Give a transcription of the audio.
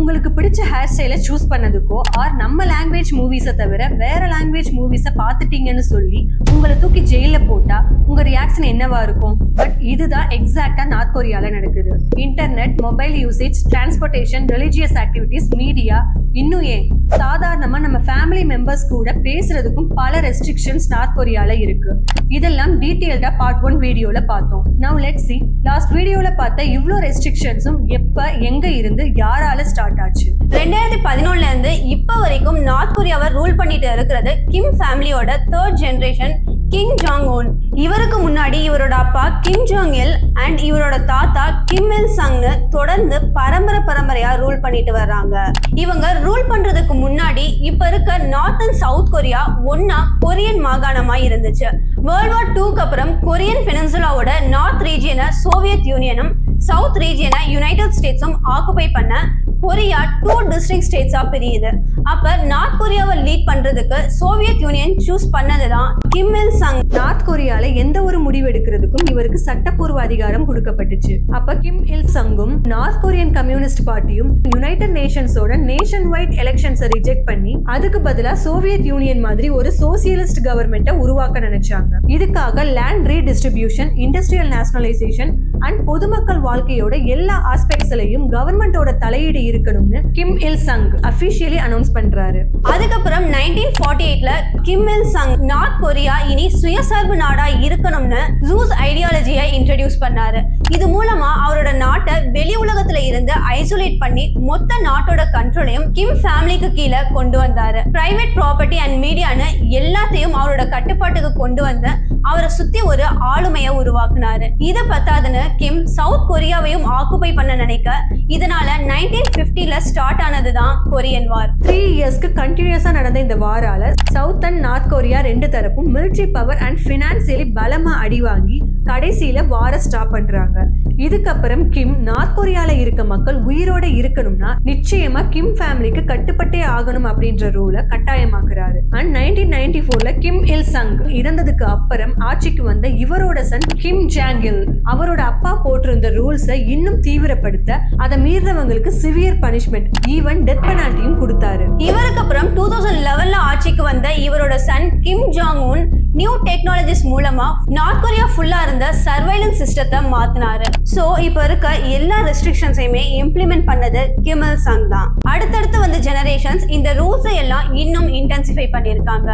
உங்களுக்கு பிடிச்ச ஹேர் ஸ்டைலை சூஸ் பண்ணதுக்கோ ஆர் நம்ம லாங்குவேஜ் மூவிஸை தவிர வேற லாங்குவேஜ் மூவிஸை பார்த்துட்டீங்கன்னு சொல்லி உங்களை தூக்கி ஜெயில போட்டா உங்க ரியாக்ஷன் என்னவா இருக்கும்? பட் இதுதான் எக்ஸாக்டா நார்த் கொரியால நடக்குது. Internet, mobile usage, transportation, religious activities, media, இன்னும் ஏன் சாதாரணமா நம்ம ஃபேமிலி மெம்பர்ஸ் கூட பேசுறதுக்கும் பல ரெஸ்ட்ரிக்ஷன்ஸ் நார்த் கொரியால இருக்கு. இதெல்லாம் டீடைல்டா பார்ட் 1 வீடியோல பார்த்தோம். நவ் லெட்ஸ் see லாஸ்ட் வீடியோல பார்த்த இவ்ளோ ரெஸ்ட்ரிக்ஷன்ஸும் எப்ப எங்க இருந்து யாரால ஸ்டார்ட் ஆச்சு? 2011ல இருந்து இப்ப வரைக்கும் நார்த் கொரியாவை ரூல் பண்ணிட்டு இருக்கிறது கிம் ஃபேமிலியோட 3rd ஜெனரேஷன் கிம் ஜாங் உன். இவருக்கு முன்னாடி இவரோட அப்பா கிம் ஜாங் இல் அண்ட் இவரோட தாத்தா கிம் இல் சங் தொடர்ந்து பரம்பரையா ரூல் பண்ணிட்டு வர்றாங்க. இவங்க ரூல் பண்றதுக்கு முன்னாடி இப்ப இருக்க நார்த் அண்ட் சவுத் கொரியா ஒன்னா கொரியன் மாகாணமா இருந்துச்சு. வேர்ல்ட் வார் 2க்கு அப்புறம் கொரியன் பெனின்சுலாவோட நார்த் ரீஜியனை சோவியத் யூனியனும் சவுத் ரீஜியனை யுனைடெட் ஸ்டேட்ஸும் ஆக்குபை பண்ண கொரியா 2 டிஸ்ட்ரிக்ட் ஸ்டேட்ஸா பிரியுது. அப்ப நார்த் கொரியாவை லீட் பண்றதுக்கு சோவியத் யூனியன் சூஸ் பண்ணதுதான் கிம் இல் சங். நார்த் கொரியால எந்த ஒரு முடிவு எடுக்கிறதுக்கும் இவருக்கு சட்டப்பூர்வ அதிகாரம் கொடுக்கப்பட்டுச்சு. அப்ப கிம் இல் சங்கும் நார்த் கொரியன் கம்யூனிஸ்ட் பார்ட்டியும் யுனைடெட் நேஷன்ஸோட நேஷன் வைட் எலெக்ஷன்ஸை ரிஜெக்ட் பண்ணி அதுக்கு பதிலா சோவியத் யூனியன் மாதிரி ஒரு சோசியலிஸ்ட் கவர்மெண்ட்டை உருவாக்க நினைச்சாங்க. இதுக்காக land redistribution, industrial nationalisation and பொதுமக்கள் வாழ்க்கையோட எல்லா ஆஸ்பெக்ட்ஸ்லயும் கவர்மெண்டோட தலையீடு இருக்கணும்னு கிம் இல் சங் அபிஷியலி அனௌன்ஸ் பண்றாரு. அதுக்கப்புறம் 1948ல கிம் இல் சங் நார்த் கொரியா இனி சுயசார்பு நாடா இருக்கணும்னு ஜூஸ் ஐடியாலஜியை இன்ட்ரோடியூஸ் பண்ணாரு. இது மூலமா அவரோட நாட்டை வெளி உலகத்துல இருந்து ஐசோலேட் பண்ணி மொத்த நாட்டோட கண்ட்ரோலையும் கிம் ஃபேமிலிக்கு கீழே கொண்டு வந்தாரு. பிரைவேட் ப்ராப்பர்ட்டி அண்ட் மீடியான்னு எல்லாத்தையும் அவரோட கட்டுப்பாட்டுக்கு கொண்டு வந்து அவரை சுத்தி ஒரு ஆளுமையை உருவாக்குனாரு. இத பத்தாதுன்னு கிம் சவுத் கொரியாவையும் ஆக்குபை பண்ண நினைக்க இதனால 1950ல ஸ்டார்ட் ஆனதுதான் கொரியன் வார். 3 இயர்ஸ்க்கு கண்டினியூஸா நடந்த இந்த வாரால சவுத் அண்ட் நார்த் கொரியா ரெண்டு தரப்பும் மிலிட்டரி பவர் அண்ட் பினான்சியலி பலமா அடி வாங்கி கடைசியில வார ஸ்டாப் பண்றாங்க. இதுக்கப்புறம் கிம் நார்த் கொரியால இருக்க மக்கள் உயிரோட இருக்கணும்னா நிச்சயமா கிம் ஃபேமிலிக்கு கட்டுப்பட்டே ஆகணும் அப்படின்ற ரூலை கட்டாயமாக்குறாரு. அண்ட் 1994ல கிம் இல் சங் இறந்ததுக்கு அப்புறம் ஆட்சிக்கு வந்த இவரோட சன் கிம் ஜாங் இல் அவரோட அப்பா போட்டிருந்த ரூல்ஸை இன்னும் தீவிரப்படுத்த அதை மீறவங்களுக்கு சிவியர் பனிஷ்மெண்ட், ஈவன் டெத் பெனால்ட்டியும் கொடுத்தாரு. இவருக்கு அப்புறம் 2011ல ஆட்சிக்கு வந்த இவரோட son Kim Jong Un new technologies மூலமா நார்த் கொரியா ஃபுல்லா இருந்த சர்வைலன்ஸ் சிஸ்டத்தை மாத்தினாரு. சோ இப்ப இருக்க எல்லா ரெஸ்ட்ரிக்ஷன்ஸையுமே இம்ப்ளிமெண்ட் பண்ணது கிம் இல் சங் தான். அடுத்தடுத்து வந்த ஜெனரேஷன்ஸ் இந்த ரூல்ஸை எல்லாம் இன்னும் இன்டென்சிஃபை பண்ணிருக்காங்க.